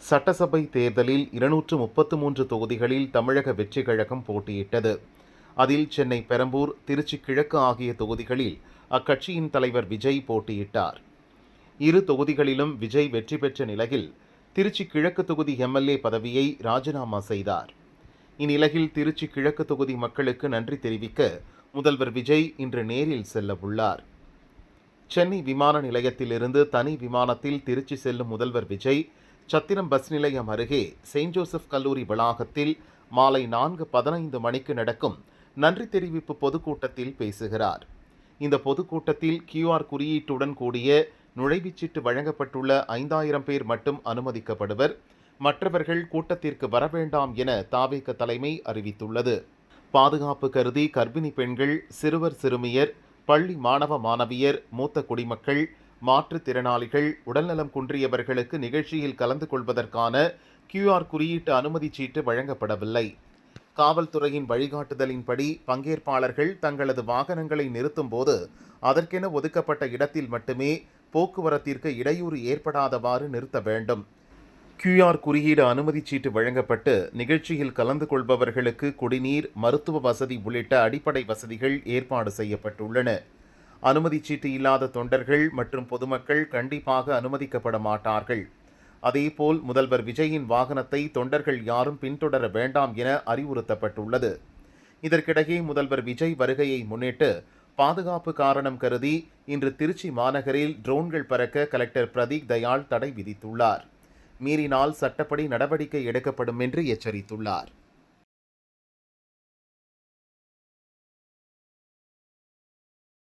சட்டசபை தேர்தலில் 233 தொகுதிகளில் தமிழக வெற்றிக் கழகம் போட்டியிட்டது. அதில் சென்னை பெரம்பூர், திருச்சி கிழக்கு ஆகிய தொகுதிகளில் அக்கட்சியின் தலைவர் விஜய் போட்டியிட்டார். இரு தொகுதிகளிலும் விஜய் வெற்றி பெற்ற நிலையில் திருச்சி கிழக்கு தொகுதி எம்எல்ஏ பதவியை ராஜினாமா செய்தார். இந்நிலையில் திருச்சி கிழக்கு தொகுதி மக்களுக்கு நன்றி தெரிவிக்க முதல்வர் விஜய் இன்று நேரில் செல்ல உள்ளார். சென்னை விமான நிலையத்திலிருந்து தனி விமானத்தில் திருச்சி செல்லும் முதல்வர் விஜய் சத்திரம் பஸ் நிலையம் அருகே செயின்ட் ஜோசப் கல்லூரி வளாகத்தில் மாலை 4:15 மணிக்கு நடக்கும் நன்றி தெரிவிப்பு பொதுக்கூட்டத்தில் பேசுகிறார். இந்த பொதுக்கூட்டத்தில் QR குறியீட்டுடன் கூடிய நுழைவுச்சீட்டு வழங்கப்பட்டுள்ள 5000 பேர் மட்டும் அனுமதிக்கப்படுவர். மற்றவர்கள் கூட்டத்திற்கு வரவேண்டாம் என தவேக தலைமை அறிவித்துள்ளது. பாதுகாப்பு கருதி கர்ப்பிணி பெண்கள், சிறுவர் சிறுமியர், பள்ளி மாணவ மாணவியர், மூத்த குடிமக்கள், மாற்றுத்திறனாளிகள், உடல்நலம் குன்றியவர்களுக்கு நிகழ்ச்சியில் கலந்து கொள்வதற்கான QR குறியீட்டு அனுமதி சீட்டு வழங்கப்படவில்லை. காவல்துறையின் வழிகாட்டுதலின்படி பங்கேற்பாளர்கள் தங்களது வாகனங்களை நிறுத்தும் போது அதற்கென ஒதுக்கப்பட்ட இடத்தில் மட்டுமே போக்குவரத்திற்கு இடையூறு ஏற்படாதவாறு நிறுத்த வேண்டும். QR குறியீடு அனுமதி சீட்டு வழங்கப்பட்டு நிகழ்ச்சியில் கலந்து கொள்பவர்களுக்கு குடிநீர், மருத்துவ வசதி உள்ளிட்ட அடிப்படை வசதிகள் ஏற்பாடு செய்யப்பட்டுள்ளன. அனுமதி சீட்டு இல்லாத தொண்டர்கள் மற்றும் பொதுமக்கள் கண்டிப்பாக அனுமதிக்கப்பட மாட்டார்கள். அதேபோல் முதல்வர் விஜயின் வாகனத்தை தொண்டர்கள் யாரும் பின்தொடர வேண்டாம் என அறிவுறுத்தப்பட்டுள்ளது. இதற்கிடையே முதல்வர் விஜய் வருகையை முன்னிட்டு பாதுகாப்பு காரணம் கருதி இன்று திருச்சி மாநகரில் ட்ரோன்கள் பறக்க கலெக்டர் பிரதீக் தயாள் தடை விதித்துள்ளார். மீறினால் சட்டப்படி நடவடிக்கை எடுக்கப்படும் என்று எச்சரித்துள்ளார்.